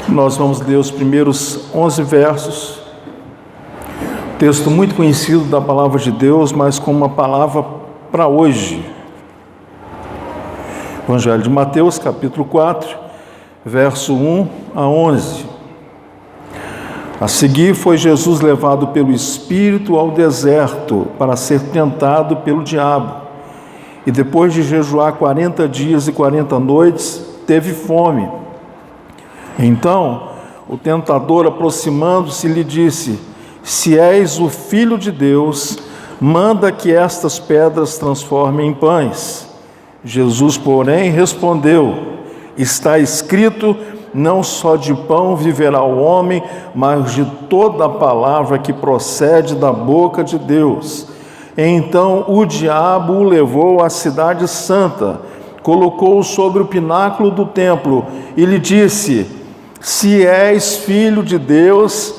Nós vamos ler os primeiros 11 versos, texto muito conhecido da palavra de Deus, mas com uma palavra para hoje. Evangelho de Mateus, capítulo 4, verso 1 a 11. A seguir foi Jesus levado pelo Espírito ao deserto para ser tentado pelo diabo. E depois de jejuar 40 dias e 40 noites, teve fome. Então, o tentador, aproximando-se, lhe disse: Se és o Filho de Deus, manda que estas pedras transformem em pães. Jesus, porém, respondeu: Está escrito, não só de pão viverá o homem, mas de toda a palavra que procede da boca de Deus. Então o diabo o levou à cidade santa, colocou-o sobre o pináculo do templo e lhe disse: Se és filho de Deus,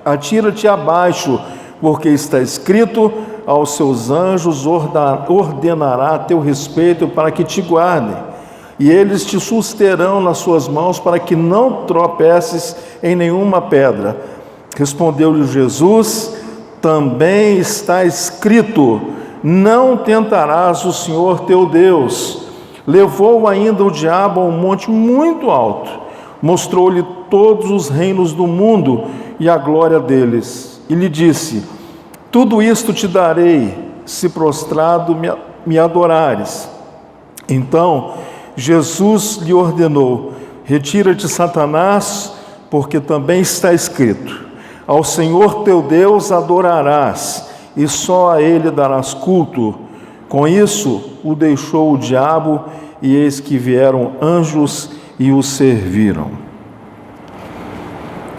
atira-te abaixo, porque está escrito: aos seus anjos ordenará a teu respeito para que te guardem, e eles te susterão nas suas mãos para que não tropeces em nenhuma pedra. Respondeu-lhe Jesus: Também está escrito: Não tentarás o Senhor teu Deus. Levou ainda o diabo a um monte muito alto, mostrou-lhe todos os reinos do mundo e a glória deles, e lhe disse: Tudo isto te darei, se prostrado me adorares. Então Jesus lhe ordenou: Retira-te, Satanás, porque também está escrito: Ao Senhor teu Deus adorarás, e só a Ele darás culto. Com isso o deixou o diabo, e eis que vieram anjos e o serviram.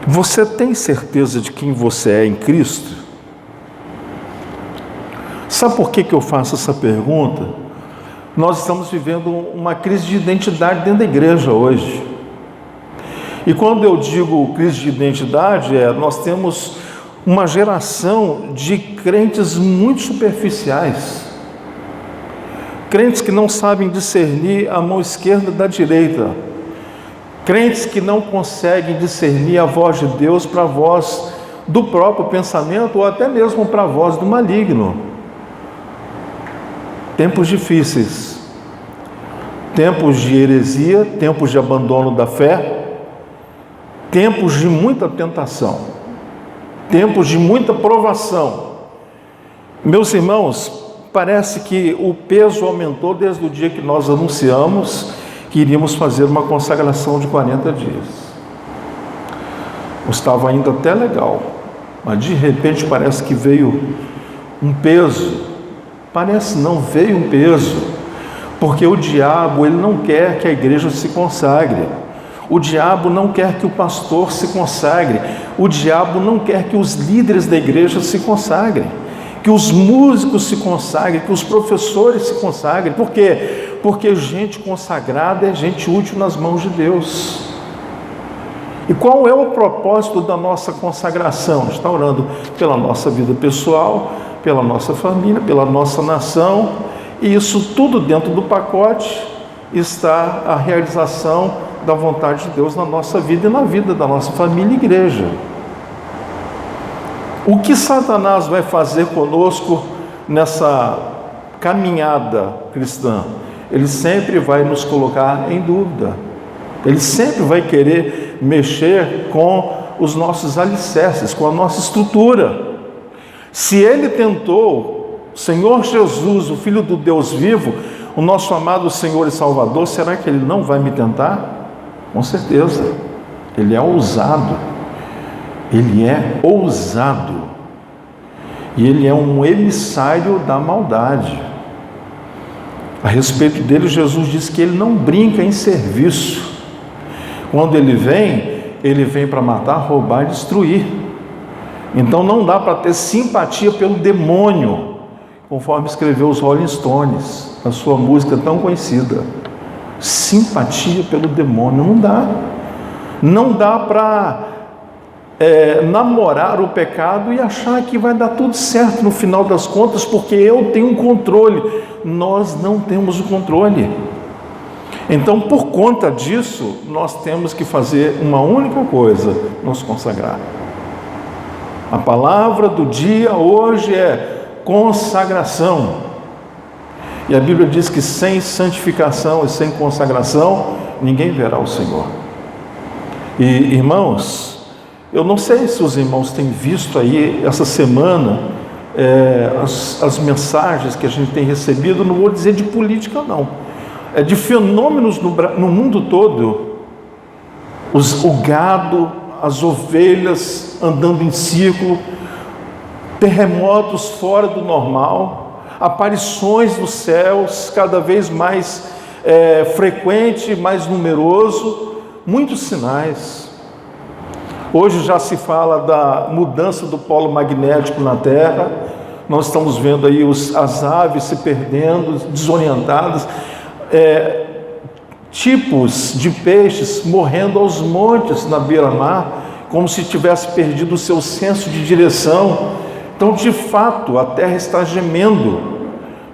Você tem certeza de quem você é em Cristo? Sabe por que eu faço essa pergunta? Nós estamos vivendo uma crise de identidade dentro da igreja hoje. E quando eu digo crise de identidade, nós temos uma geração de crentes muito superficiais. Crentes que não sabem discernir a mão esquerda da direita. Crentes que não conseguem discernir a voz de Deus para a voz do próprio pensamento ou até mesmo para a voz do maligno. Tempos difíceis. Tempos de heresia, tempos de abandono da fé, tempos de muita tentação, tempos de muita provação. Meus irmãos, parece que o peso aumentou desde o dia que nós anunciamos que iríamos fazer uma consagração de 40 dias. Estava indo até legal, mas de repente parece que veio um peso. Parece não, veio um peso, porque o diabo ele não quer que a igreja se consagre. O diabo não quer que o pastor se consagre. O diabo não quer que os líderes da igreja se consagrem, que os músicos se consagrem, que os professores se consagrem. Por quê? Porque gente consagrada é gente útil nas mãos de Deus. E qual é o propósito da nossa consagração? Está orando pela nossa vida pessoal, pela nossa família, pela nossa nação, e isso tudo dentro do pacote está a realização da vontade de Deus na nossa vida e na vida da nossa família e igreja. O que Satanás vai fazer conosco nessa caminhada cristã? Ele sempre vai nos colocar em dúvida. Ele sempre vai querer mexer com os nossos alicerces, com a nossa estrutura. Se ele tentou o Senhor Jesus, o Filho do Deus vivo, o nosso amado Senhor e Salvador, será que ele não vai me tentar? Com certeza. Ele é ousado. Ele é ousado. E ele é um emissário da maldade. A respeito dele, Jesus diz que ele não brinca em serviço. Quando ele vem para matar, roubar e destruir. Então não dá para ter simpatia pelo demônio, conforme escreveu os Rolling Stones, a sua música tão conhecida. Simpatia pelo demônio, não dá. Não dá para namorar o pecado e achar que vai dar tudo certo no final das contas, porque eu tenho um controle. Nós não temos o controle. Então, por conta disso, nós temos que fazer uma única coisa: nos consagrar. A palavra do dia hoje é consagração. E a Bíblia diz que sem santificação e sem consagração, ninguém verá o Senhor. E, irmãos, eu não sei se os irmãos têm visto aí essa semana as mensagens que a gente tem recebido, não vou dizer de política não, é de fenômenos no mundo todo. O gado, as ovelhas andando em círculo, terremotos fora do normal, aparições dos céus cada vez mais frequente, mais numeroso, muitos sinais. Hoje já se fala da mudança do polo magnético na Terra. Nós estamos vendo aí as aves se perdendo, desorientadas, tipos de peixes morrendo aos montes na beira-mar, como se tivesse perdido o seu senso de direção. Então, de fato, a terra está gemendo,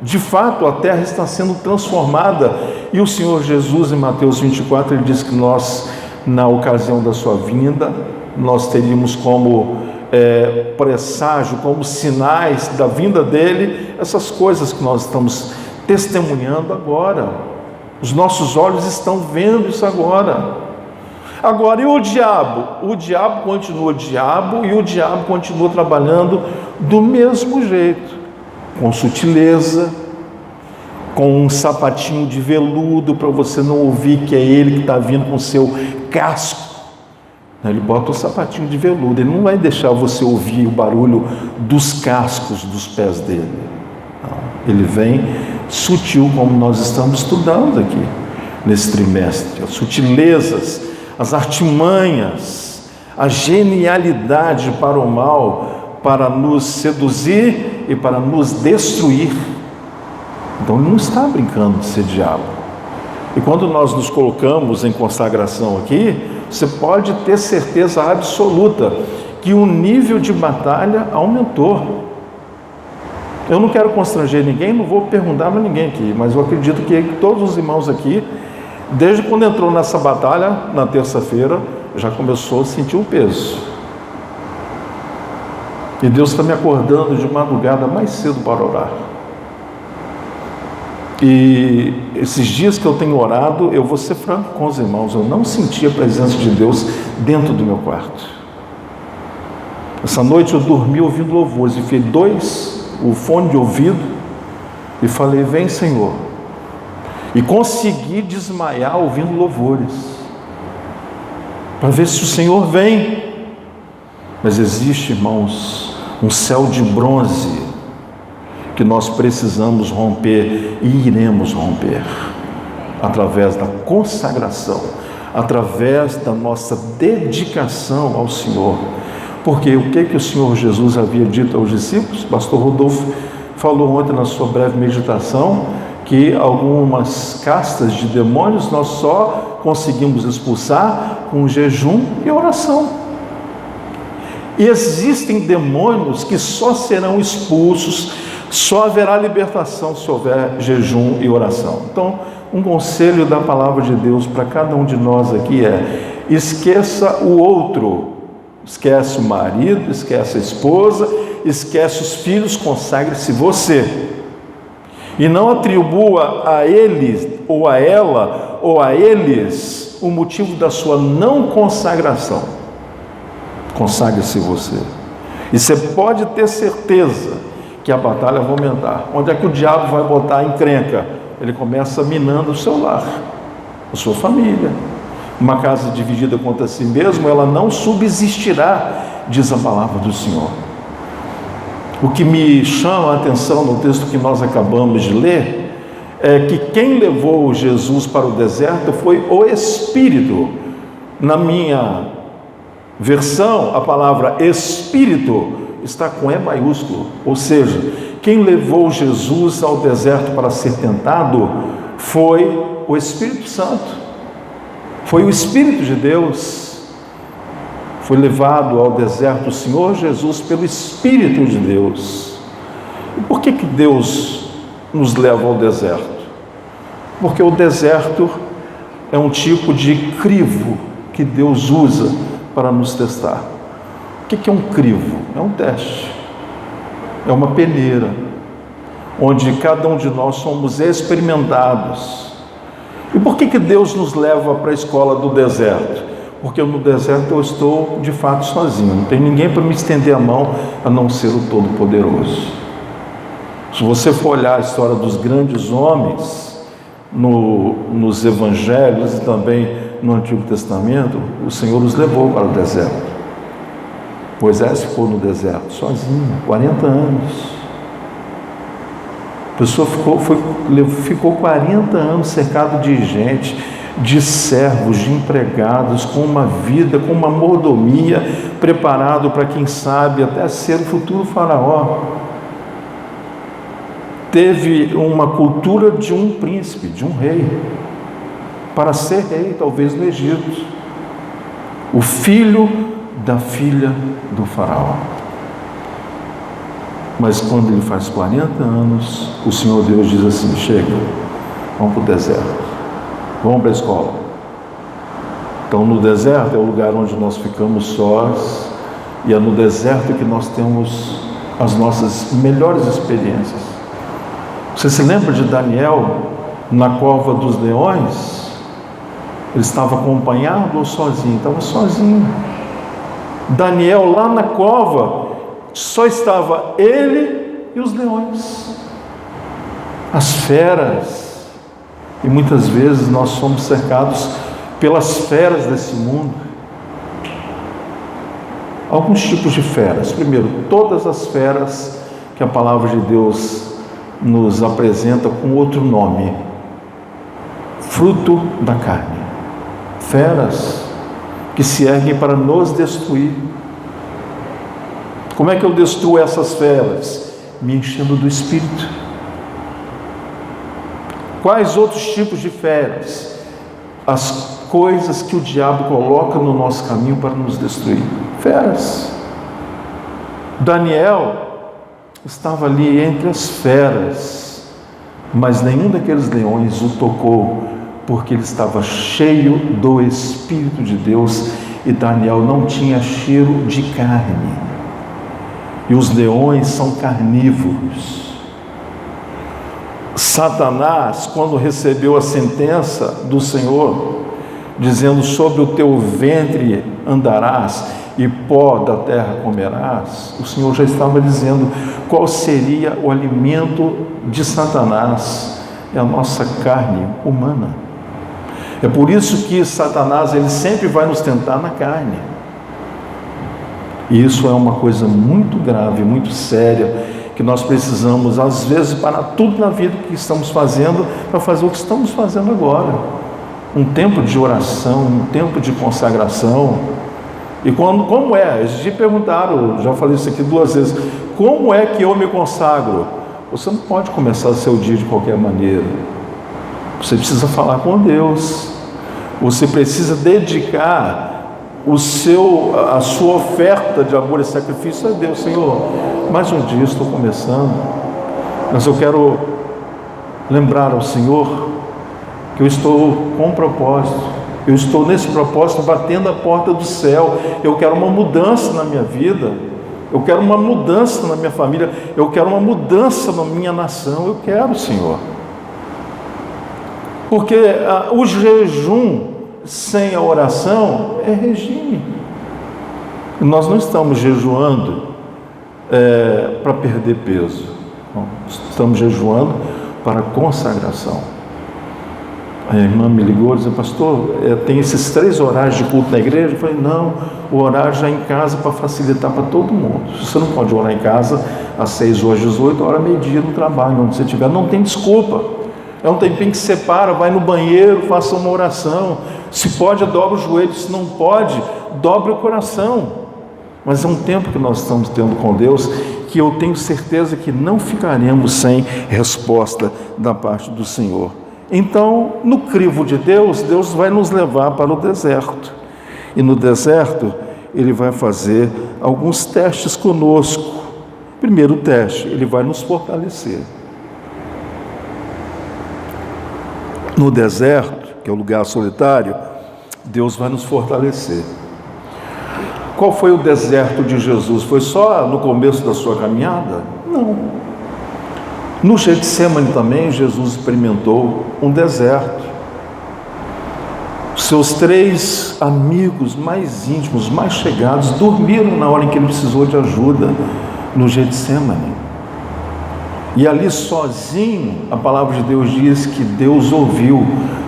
de fato, a terra está sendo transformada. E o Senhor Jesus, em Mateus 24, ele diz que nós, na ocasião da sua vinda, nós teríamos como presságio, como sinais da vinda dele, essas coisas que nós estamos testemunhando agora. Os nossos olhos estão vendo isso agora. Agora, e o diabo? O diabo continua diabo, e o diabo continua trabalhando do mesmo jeito, com sutileza, com um sapatinho de veludo para você não ouvir que é ele que está vindo com o seu casco. Ele bota o sapatinho de veludo, ele não vai deixar você ouvir o barulho dos cascos dos pés dele. Não. Ele vem sutil, como nós estamos estudando aqui nesse trimestre. As sutilezas, as artimanhas, a genialidade para o mal, para nos seduzir e para nos destruir. Então ele não está brincando de ser diabo. E quando nós nos colocamos em consagração aqui, você pode ter certeza absoluta que o nível de batalha aumentou. Eu não quero constranger ninguém, não vou perguntar para ninguém aqui, mas eu acredito que todos os irmãos aqui, desde quando entrou nessa batalha, na terça-feira, já começou a sentir o peso. E Deus está me acordando de madrugada mais cedo para orar. E esses dias que eu tenho orado, eu vou ser franco com os irmãos, eu não senti a presença de Deus dentro do meu quarto. Essa noite eu dormi ouvindo louvores, e fiz o fone de ouvido, e falei: vem, Senhor. E consegui desmaiar ouvindo louvores, para ver se o Senhor vem. Mas existe, irmãos, um céu de bronze que nós precisamos romper e iremos romper através da consagração, através da nossa dedicação ao Senhor. Porque o que o Senhor Jesus havia dito aos discípulos? Pastor Rodolfo falou ontem na sua breve meditação que algumas castas de demônios nós só conseguimos expulsar com jejum e oração. E existem demônios que só serão expulsos, só haverá libertação se houver jejum e oração. Então, um conselho da palavra de Deus para cada um de nós aqui é: esqueça o outro, esquece o marido, esquece a esposa, esquece os filhos, consagre-se você. E não atribua a eles, ou a ela, ou a eles, o motivo da sua não consagração. Consagre-se você. E você pode ter certeza que a batalha vai aumentar. Onde é que o diabo vai botar a encrenca? Ele começa minando o seu lar, a sua família. Uma casa dividida contra si mesmo, ela não subsistirá, diz a palavra do Senhor. O que me chama a atenção no texto que nós acabamos de ler é que quem levou Jesus para o deserto foi o Espírito. Na minha versão, a palavra Espírito está com E maiúsculo, ou seja, quem levou Jesus ao deserto para ser tentado foi o Espírito Santo, foi o Espírito de Deus. Foi levado ao deserto o Senhor Jesus pelo Espírito de Deus. E por que Deus nos leva ao deserto? Porque o deserto é um tipo de crivo que Deus usa para nos testar. O que é um crivo? É um teste, é uma peneira, onde cada um de nós somos experimentados. E por que Deus nos leva para a escola do deserto? Porque no deserto eu estou de fato sozinho, não tem ninguém para me estender a mão a não ser o Todo-Poderoso. Se você for olhar a história dos grandes homens nos evangelhos e também no Antigo Testamento, o Senhor os levou para o deserto. Moisés ficou no deserto sozinho, 40 anos. A pessoa ficou 40 anos cercado de gente, de servos, de empregados, com uma vida, com uma mordomia, preparado para, quem sabe, até ser o futuro faraó. Teve uma cultura de um príncipe, de um rei, para ser rei, talvez no Egito. O filho da filha do faraó. Mas quando ele faz 40 anos, o Senhor Deus diz assim: chega, vamos para o deserto, vamos para a escola. Então no deserto é o lugar onde nós ficamos sós, e é no deserto que nós temos as nossas melhores experiências. Você se lembra de Daniel na cova dos leões? Ele estava acompanhado ou sozinho? Estava sozinho. Daniel lá na cova, só estava ele e os leões, as feras. E muitas vezes nós somos cercados pelas feras desse mundo. Alguns tipos de feras. Primeiro, todas as feras que a palavra de Deus nos apresenta com outro nome: fruto da carne. Feras que se erguem para nos destruir. Como é que eu destruo essas feras? Me enchendo do Espírito. Quais outros tipos de feras? As coisas que o diabo coloca no nosso caminho para nos destruir. Feras. Daniel estava ali entre as feras, mas nenhum daqueles leões o tocou, porque ele estava cheio do Espírito de Deus, e Daniel não tinha cheiro de carne. E os leões são carnívoros. Satanás, quando recebeu a sentença do Senhor, dizendo: sobre o teu ventre andarás e pó da terra comerás, o Senhor já estava dizendo qual seria o alimento de Satanás: é a nossa carne humana. É por isso que Satanás, ele sempre vai nos tentar na carne. E isso é uma coisa muito grave, muito séria, que nós precisamos, às vezes, parar tudo na vida que estamos fazendo, para fazer o que estamos fazendo agora. Um tempo de oração, um tempo de consagração. E como é? Eles te perguntaram, já falei isso aqui 2 vezes, como é que eu me consagro? Você não pode começar o seu dia de qualquer maneira. Você precisa falar com Deus. Você precisa dedicar a sua oferta de amor e sacrifício a Deus. Senhor, mais um dia estou começando, mas eu quero lembrar ao Senhor que eu estou com um propósito. Eu estou nesse propósito batendo a porta do céu. Eu quero uma mudança na minha vida. Eu quero uma mudança na minha família. Eu quero uma mudança na minha nação. Eu quero, Senhor. Porque o jejum sem a oração é regime. Nós não estamos jejuando para perder peso. Não, estamos jejuando para consagração. A irmã me ligou e disse: pastor, tem esses 3 horários de culto na igreja? Eu falei: não, o horário já é em casa para facilitar para todo mundo. Você não pode orar em casa às 6 horas, 18 horas, meio-dia no trabalho, onde você estiver. Não tem desculpa. É um tempinho que separa, vai no banheiro, faça uma oração. Se pode, dobra o joelho. Se não pode, dobre o coração. Mas é um tempo que nós estamos tendo com Deus, que eu tenho certeza que não ficaremos sem resposta da parte do Senhor. Então, no crivo de Deus, Deus vai nos levar para o deserto. E no deserto, Ele vai fazer alguns testes conosco. Primeiro teste, Ele vai nos fortalecer. No deserto, que é o lugar solitário, Deus vai nos fortalecer. Qual foi o deserto de Jesus? Foi só no começo da sua caminhada? Não. No Getsemane também, Jesus experimentou um deserto. Seus 3 amigos mais íntimos, mais chegados, dormiram na hora em que ele precisou de ajuda no Getsemane. E ali sozinho, a palavra de Deus diz que Deus ouviu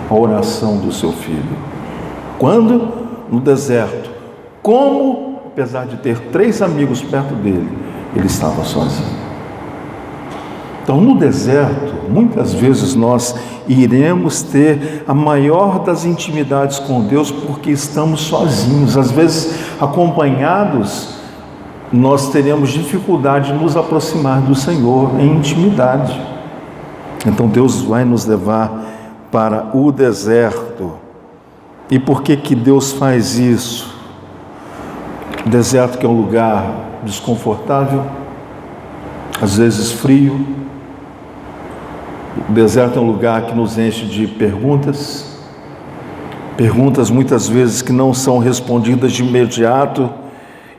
a oração do seu filho. Quando? No deserto. Como, apesar de ter 3 amigos perto dele, ele estava sozinho. Então, no deserto, muitas vezes nós iremos ter a maior das intimidades com Deus porque estamos sozinhos. Às vezes, acompanhados, nós teremos dificuldade de nos aproximar do Senhor em intimidade. Então, Deus vai nos levar para o deserto. E por que que Deus faz isso? O deserto, que é um lugar desconfortável, às vezes frio. O deserto é um lugar que nos enche de perguntas muitas vezes que não são respondidas de imediato,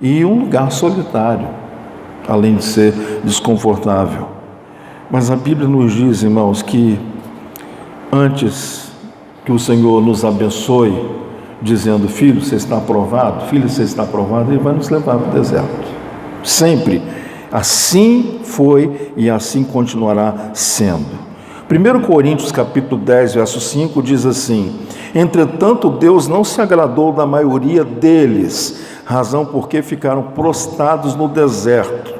e um lugar solitário, além de ser desconfortável. Mas a Bíblia nos diz, irmãos, que antes que o Senhor nos abençoe, dizendo: filho, você está aprovado, filho, você está aprovado, Ele vai nos levar para o deserto. Sempre. Assim foi e assim continuará sendo. 1 Coríntios capítulo 10, verso 5 diz assim: entretanto Deus não se agradou da maioria deles, razão porque ficaram prostrados no deserto.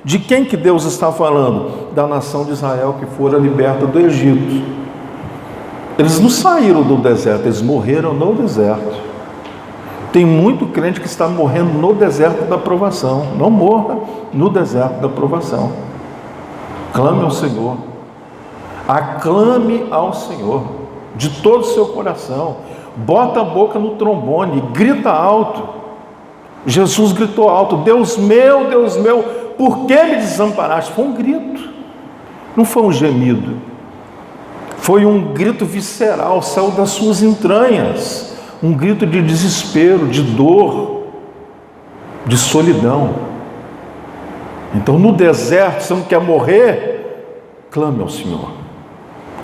De quem que Deus está falando? Da nação de Israel que fora liberta do Egito. Eles não saíram do deserto, eles morreram no deserto. Tem muito crente que está morrendo no deserto da provação. Não morra no deserto da provação. Clame ao Senhor. Aclame ao Senhor de todo o seu coração. Bota a boca no trombone, grita alto. Jesus gritou alto: Deus meu, por que me desamparaste? Foi um grito, não foi um gemido. Foi um grito visceral, saiu das suas entranhas. Um grito de desespero, de dor, de solidão. Então, no deserto, você não quer morrer? Clame ao Senhor.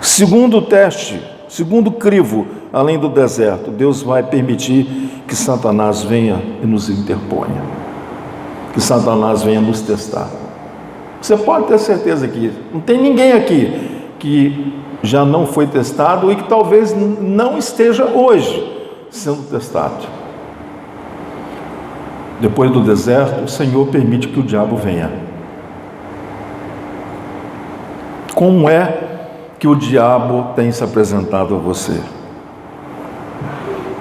Segundo teste, segundo crivo, além do deserto, Deus vai permitir que Satanás venha e nos interponha, que Satanás venha nos testar. Você pode ter certeza que não tem ninguém aqui que já não foi testado e que talvez não esteja hoje sendo testado. Depois do deserto, o Senhor permite que o diabo venha. Como é que o diabo tem se apresentado a você?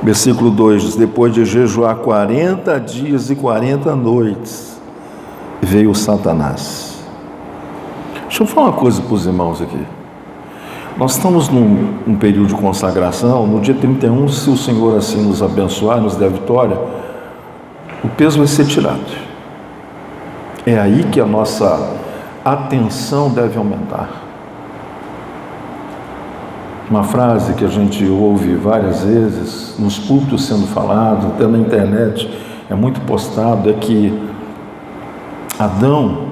Versículo 2 diz: depois de jejuar 40 dias e 40 noites, veio Satanás. Deixa eu falar uma coisa para os irmãos aqui. Nós estamos num período de consagração. No dia 31, se o Senhor assim nos abençoar, nos der vitória, o peso vai ser tirado. É aí que a nossa atenção deve aumentar. Uma frase que a gente ouve várias vezes, nos púlpitos sendo falado, até na internet, é muito postado, é que Adão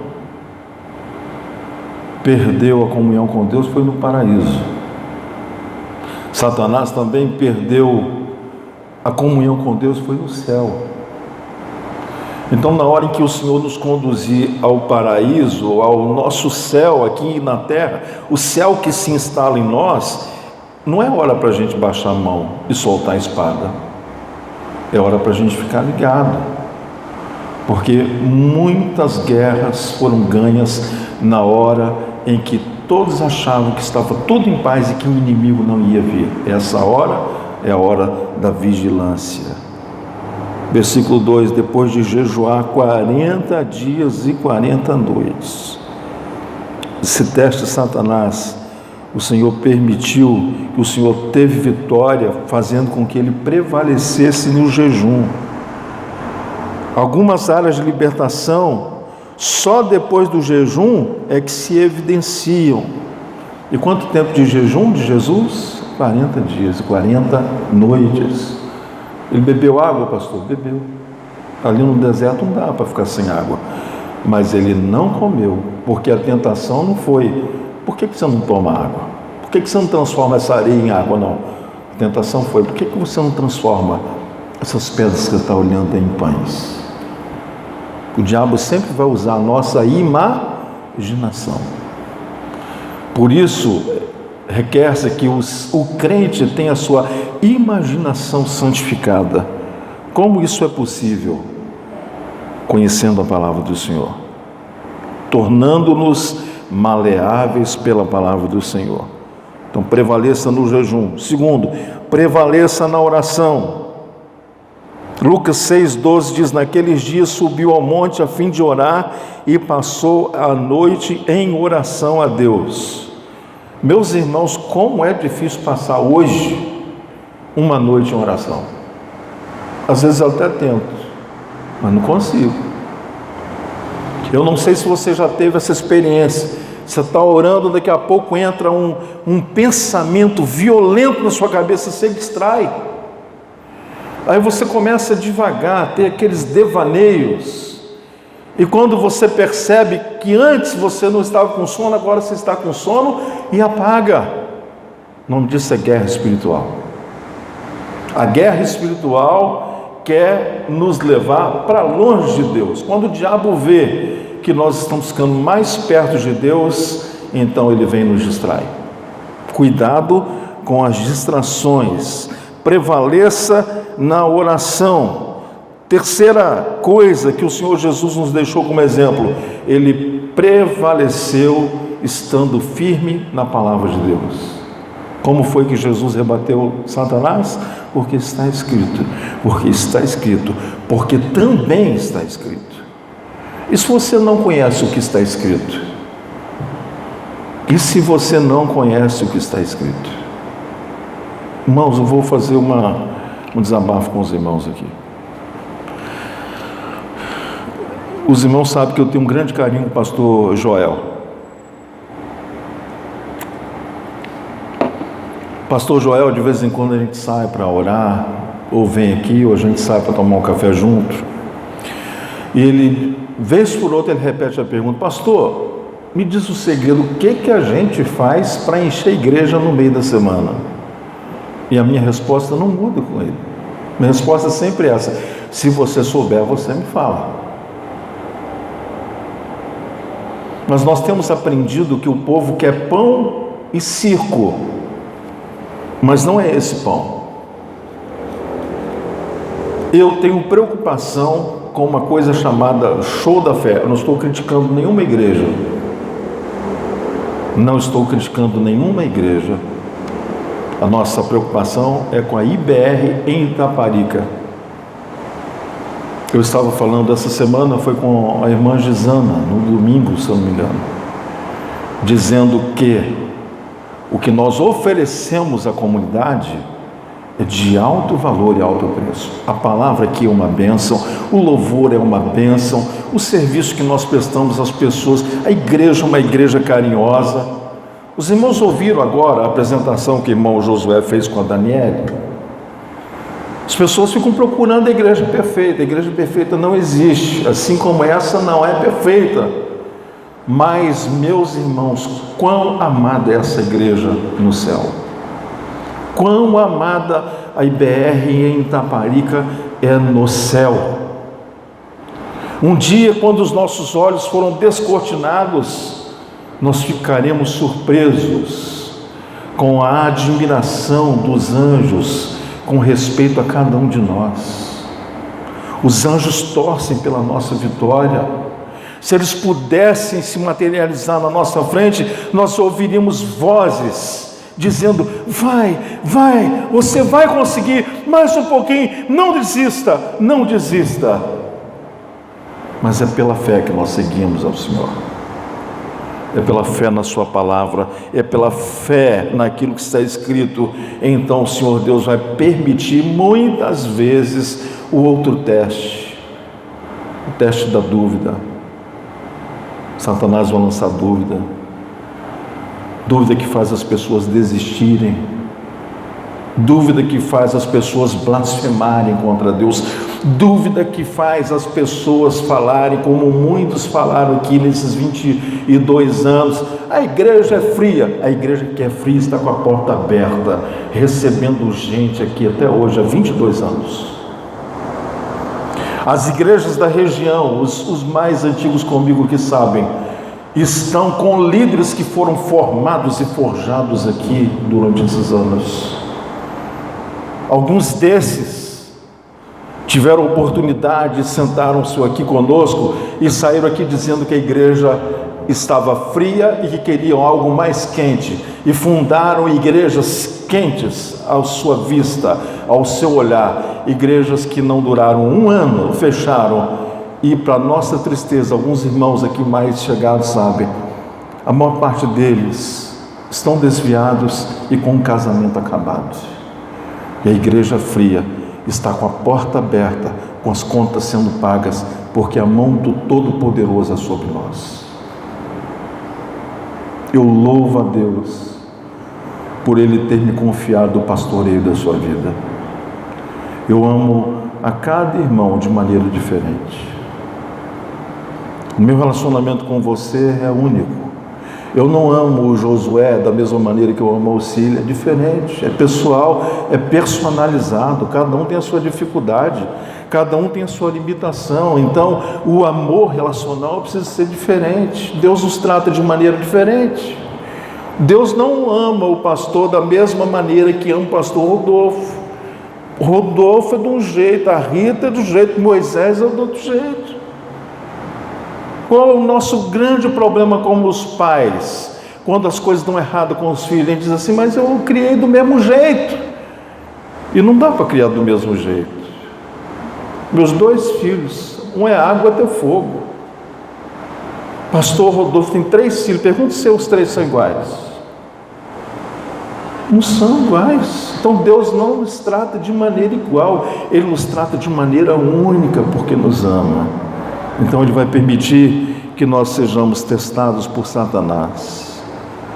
perdeu a comunhão com Deus, foi no paraíso. Satanás também perdeu a comunhão com Deus, foi no céu. Então, na hora em que o Senhor nos conduzir ao paraíso, ao nosso céu aqui na terra, o céu que se instala em nós, não é hora para a gente baixar a mão e soltar a espada. É hora para a gente ficar ligado. Porque muitas guerras foram ganhas na hora em que todos achavam que estava tudo em paz e que o inimigo não ia vir. Essa hora é a hora da vigilância. Versículo 2: depois de jejuar 40 dias e 40 noites. Esse teste de Satanás, o Senhor permitiu, que o Senhor teve vitória, fazendo com que ele prevalecesse no jejum. Algumas áreas de libertação, só depois do jejum é que se evidenciam. E quanto tempo de jejum de Jesus? 40 dias, 40 noites. Ele bebeu água, pastor? Bebeu. Ali no deserto não dá para ficar sem água. Mas ele não comeu, porque a tentação não foi: por que você não toma água? Por que você não transforma essa areia em água? Não. A tentação foi: por que você não transforma essas pedras que você está olhando em pães? O diabo sempre vai usar a nossa imaginação. Por isso, requer-se que o crente tenha a sua imaginação santificada. Como isso é possível? Conhecendo a palavra do Senhor, tornando-nos maleáveis pela palavra do Senhor. Então, prevaleça no jejum. Segundo, prevaleça na oração. Lucas 6,12 diz: naqueles dias subiu ao monte a fim de orar e passou a noite em oração a Deus. Meus irmãos, como é difícil passar hoje uma noite em oração. Às vezes eu até tento, mas não consigo. Eu não sei se você já teve essa experiência. Você está orando, daqui a pouco entra um pensamento violento na sua cabeça, você distrai. Aí você começa devagar a ter aqueles devaneios. E quando você percebe que antes você não estava com sono, agora você está com sono e apaga. O nome disso é guerra espiritual. A guerra espiritual quer nos levar para longe de Deus. Quando o diabo vê que nós estamos ficando mais perto de Deus, então ele vem e nos distrai. Cuidado com as distrações. Prevaleça na oração. Terceira coisa que o Senhor Jesus nos deixou como exemplo: ele prevaleceu estando firme na palavra de Deus. Como foi que Jesus rebateu Satanás? Porque está escrito, porque está escrito, porque também está escrito. E se você não conhece o que está escrito? E se você não conhece o que está escrito? Irmãos, eu vou fazer um desabafo com os irmãos aqui. Os irmãos sabem que eu tenho um grande carinho com o pastor Joel. Pastor Joel, de vez em quando a gente sai para orar, ou vem aqui, ou a gente sai para tomar um café junto. E ele, vez por outra, ele repete a pergunta: pastor, me diz o segredo, o que a gente faz para encher a igreja no meio da semana? E a minha resposta não muda com ele. Minha resposta é sempre essa: se você souber, você me fala. Mas nós temos aprendido que o povo quer pão e circo, mas não é esse pão. Eu tenho preocupação com uma coisa chamada show da fé. Eu não estou criticando nenhuma igreja. Não estou criticando nenhuma igreja. A nossa preocupação é com a IBR em Itaparica. Eu estava falando essa semana, foi com a irmã Gisana, no domingo, se eu não me engano, dizendo que o que nós oferecemos à comunidade é de alto valor e alto preço. A palavra aqui é uma bênção, o louvor é uma bênção, o serviço que nós prestamos às pessoas, a igreja é uma igreja carinhosa. Os irmãos ouviram agora a apresentação que o irmão Josué fez com a Daniele? As pessoas ficam procurando a igreja perfeita. A igreja perfeita não existe, assim como essa não é perfeita. Mas, meus irmãos, quão amada é essa igreja no céu. Quão amada a IBR em Itaparica é no céu. Um dia, quando os nossos olhos foram descortinados, nós ficaremos surpresos com a admiração dos anjos com respeito a cada um de nós. Os anjos torcem pela nossa vitória. Se eles pudessem se materializar na nossa frente, nós ouviríamos vozes dizendo: vai, você vai conseguir, mais um pouquinho, não desista, não desista. Mas é pela fé que nós seguimos ao Senhor. É pela fé na sua palavra, é pela fé naquilo que está escrito. Então o Senhor Deus vai permitir muitas vezes o outro teste, o teste da dúvida. Satanás vai lançar dúvida que faz as pessoas desistirem, dúvida que faz as pessoas blasfemarem contra Deus, dúvida que faz as pessoas falarem como muitos falaram aqui nesses 22 anos, a igreja é fria. A igreja que é fria está com a porta aberta, recebendo gente aqui até hoje, há 22 anos. As igrejas da região, os mais antigos comigo que sabem, estão com líderes que foram formados e forjados aqui durante esses anos. Alguns desses tiveram oportunidade, sentaram-se aqui conosco e saíram aqui dizendo que a igreja estava fria e que queriam algo mais quente, e fundaram igrejas quentes à sua vista, ao seu olhar, igrejas que não duraram um ano, fecharam. E para nossa tristeza, alguns irmãos aqui mais chegados sabem, a maior parte deles estão desviados e com o casamento acabado. E a igreja fria está com a porta aberta, com as contas sendo pagas, porque a mão do Todo-Poderoso é sobre nós. Eu louvo a Deus por Ele ter me confiado o pastoreio da sua vida. Eu amo a cada irmão de maneira diferente. O meu relacionamento com você é único. Eu não amo o Josué da mesma maneira que eu amo a Auxília, é diferente, é pessoal, é personalizado, cada um tem a sua dificuldade, cada um tem a sua limitação, então o amor relacional precisa ser diferente. Deus nos trata de maneira diferente. Deus não ama o pastor da mesma maneira que ama o pastor Rodolfo. O Rodolfo é de um jeito, a Rita é do jeito, Moisés é do outro jeito. Qual é o nosso grande problema como os pais? Quando as coisas dão errado com os filhos, a gente diz assim, mas eu criei do mesmo jeito. E não dá para criar do mesmo jeito. Meus 2 filhos, um é água, outro é fogo. Pastor Rodolfo tem 3 filhos, pergunta se os 3 são iguais. Não são iguais. Então Deus não nos trata de maneira igual, Ele nos trata de maneira única, porque nos ama. Então Ele vai permitir que nós sejamos testados por Satanás.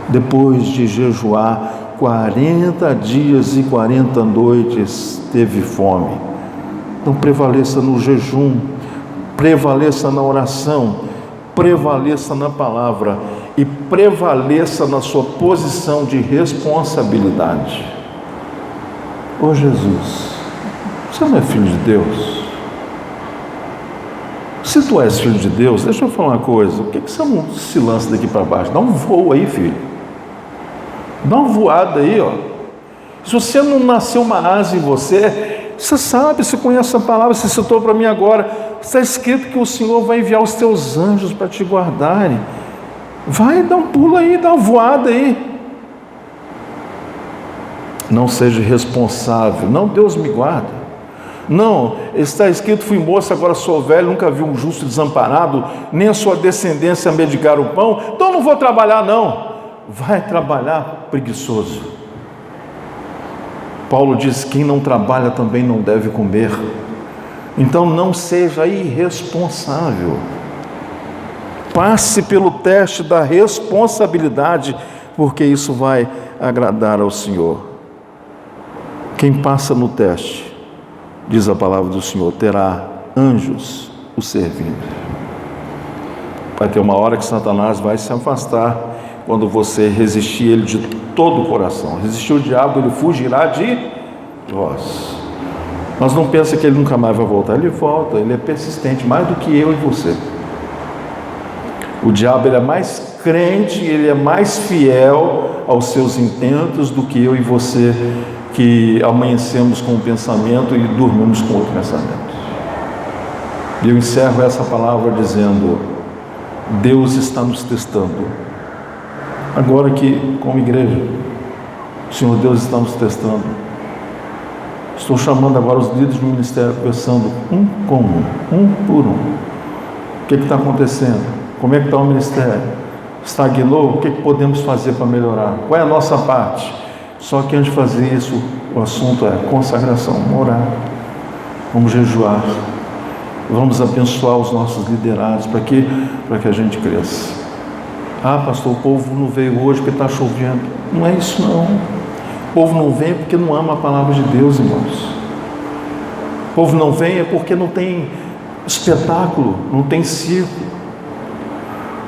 Depois de jejuar 40 dias e 40 noites, teve fome. Então prevaleça no jejum, prevaleça na oração, prevaleça na palavra e prevaleça na sua posição de responsabilidade. Ô Jesus, você não é filho de Deus? Se tu és filho de Deus, deixa eu falar uma coisa, por que você não se lança daqui para baixo? Dá um voo aí, filho. Dá uma voada aí, ó. Se você não nasceu uma asa em você, você sabe, você conhece a palavra, você citou para mim agora, está escrito que o Senhor vai enviar os teus anjos para te guardarem. Vai, dá um pulo aí, dá uma voada aí. Não seja irresponsável. Não, Deus me guarda. Não, está escrito, fui moço, agora sou velho, nunca vi um justo desamparado, nem a sua descendência mendigar o pão, então não vou trabalhar não. Vai trabalhar, preguiçoso. Paulo diz, quem não trabalha também não deve comer. Então não seja irresponsável. Passe pelo teste da responsabilidade, porque isso vai agradar ao Senhor. Quem passa no teste, diz a palavra do Senhor, terá anjos o servindo. Vai ter uma hora que Satanás vai se afastar, quando você resistir ele de todo o coração. Resistir o diabo, ele fugirá de vós. Mas não pensa que ele nunca mais vai voltar. Ele volta, ele é persistente, mais do que eu e você. O diabo, ele é mais crente, ele é mais fiel aos seus intentos do que eu e você, que amanhecemos com um pensamento e dormimos com outro pensamento. E eu encerro essa palavra dizendo, Deus está nos testando. Agora aqui, como igreja, o Senhor Deus está nos testando. Estou chamando agora os líderes do ministério, conversando um com um por um. O que está acontecendo? Como é que está o ministério? Estagnou? O que podemos fazer para melhorar? Qual é a nossa parte? Só que antes de fazer isso, o assunto é consagração, orar. Vamos jejuar. Vamos abençoar os nossos liderados. Para quê? Para que a gente cresça. Ah, pastor, o povo não veio hoje porque está chovendo. Não é isso não. O povo não vem porque não ama a palavra de Deus, irmãos. O povo não vem é porque não tem espetáculo, não tem circo.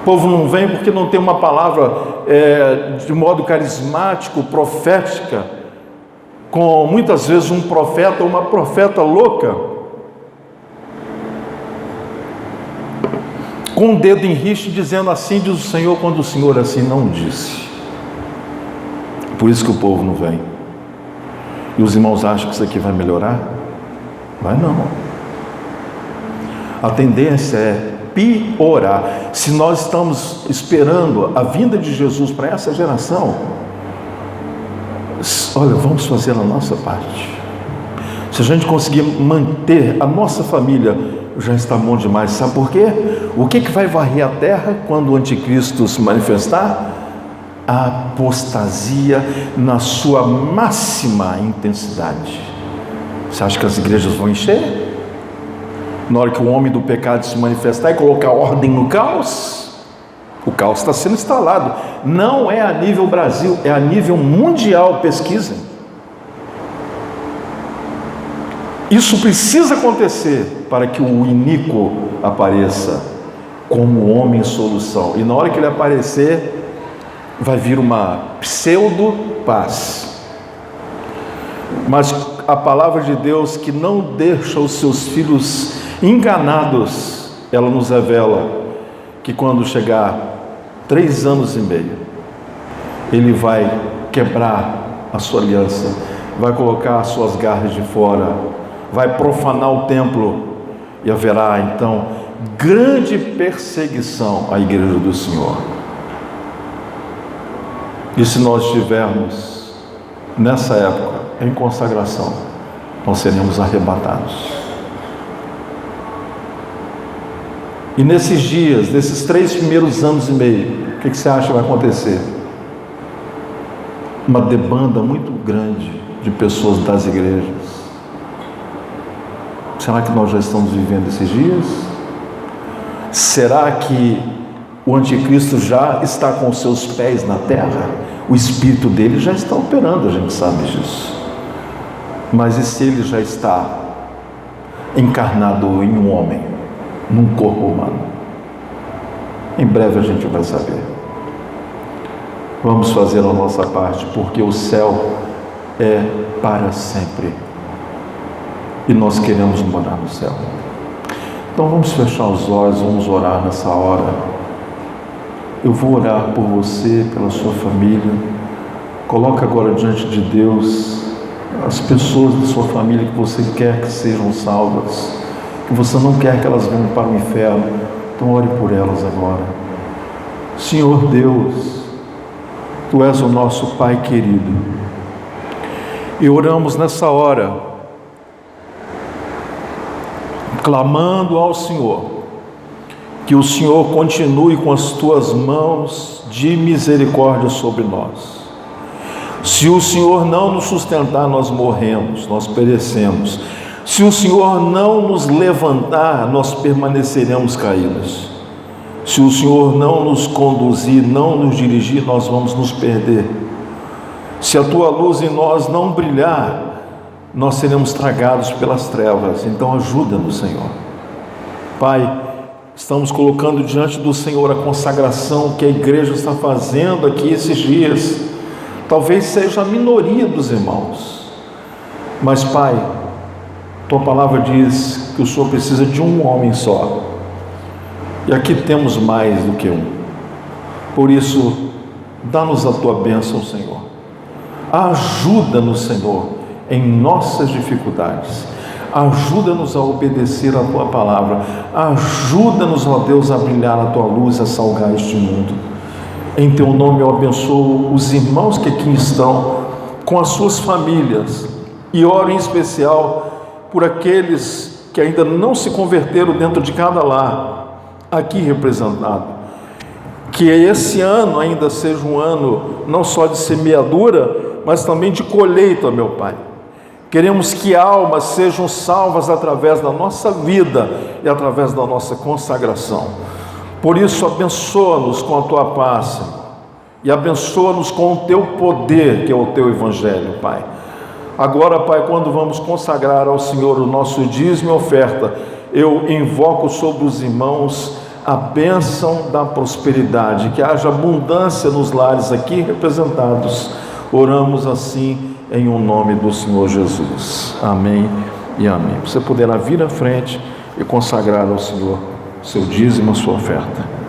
O povo não vem porque não tem uma palavra de modo carismático, profética, com muitas vezes um profeta ou uma profeta louca, com o dedo em riste, dizendo assim diz o Senhor, quando o Senhor assim não disse. Por isso que o povo não vem. E os irmãos acham que isso aqui vai melhorar? Vai não. A tendência é piorar. Se nós estamos esperando a vinda de Jesus para essa geração, olha, vamos fazer a nossa parte. Se a gente conseguir manter a nossa família, já está bom demais. Sabe por quê? O que vai varrer a terra quando o anticristo se manifestar? A apostasia na sua máxima intensidade. Você acha que as igrejas vão encher? Na hora que o homem do pecado se manifestar e colocar ordem no caos? O caos está sendo instalado. Não é a nível Brasil, é a nível mundial. Pesquisem. Isso precisa acontecer para que o iníquo apareça como homem solução. E na hora que ele aparecer, vai vir uma pseudo-paz. Mas a palavra de Deus, que não deixa os seus filhos enganados, ela nos revela que quando chegar 3 anos e meio, ele vai quebrar a sua aliança, vai colocar as suas garras de fora, vai profanar o templo, e haverá então grande perseguição à igreja do Senhor. E se nós estivermos nessa época em consagração, nós seremos arrebatados. E nesses dias, nesses 3 primeiros anos e meio, o que você acha que vai acontecer? Uma debanda muito grande de pessoas das igrejas. Será que nós já estamos vivendo esses dias? Será que o anticristo já está com os seus pés na terra? O espírito dele já está operando, a gente sabe disso. Mas e se ele já está encarnado em um homem, num corpo humano? Em breve a gente vai saber. Vamos fazer a nossa parte, porque o céu é para sempre. E nós queremos morar no céu. Então vamos fechar os olhos, vamos orar nessa hora. Eu vou orar por você, pela sua família. Coloca agora diante de Deus as pessoas da sua família que você quer que sejam salvas, que você não quer que elas vão para o inferno. Então ore por elas agora. Senhor Deus, Tu és o nosso Pai querido, e oramos nessa hora, clamando ao Senhor, que o Senhor continue com as Tuas mãos de misericórdia sobre nós. Se o Senhor não nos sustentar, nós morremos, nós perecemos. Se o Senhor não nos levantar, nós permaneceremos caídos. Se o Senhor não nos conduzir, não nos dirigir, nós vamos nos perder. Se a Tua luz em nós não brilhar, nós seremos tragados pelas trevas. Então ajuda-nos, Senhor. Pai, estamos colocando diante do Senhor a consagração que a igreja está fazendo aqui esses dias. Talvez seja a minoria dos irmãos, mas Pai, Tua palavra diz que o Senhor precisa de um homem só, e aqui temos mais do que um. Por isso, dá-nos a Tua bênção, Senhor. Ajuda-nos, Senhor, em nossas dificuldades. Ajuda-nos a obedecer a Tua palavra. Ajuda-nos, ó Deus, a brilhar a Tua luz, a salgar este mundo. Em Teu nome eu abençoo os irmãos que aqui estão, com as suas famílias, e oro em especial por aqueles que ainda não se converteram dentro de cada lar, aqui representado. Que esse ano ainda seja um ano não só de semeadura, mas também de colheita, meu Pai. Queremos que almas sejam salvas através da nossa vida e através da nossa consagração. Por isso, abençoa-nos com a Tua paz, e abençoa-nos com o Teu poder, que é o Teu Evangelho, Pai. Agora, Pai, quando vamos consagrar ao Senhor o nosso dízimo e oferta, eu invoco sobre os irmãos a bênção da prosperidade, que haja abundância nos lares aqui representados. Oramos assim em o nome do Senhor Jesus. Amém e amém. Você poderá vir à frente e consagrar ao Senhor seu dízimo, a sua oferta.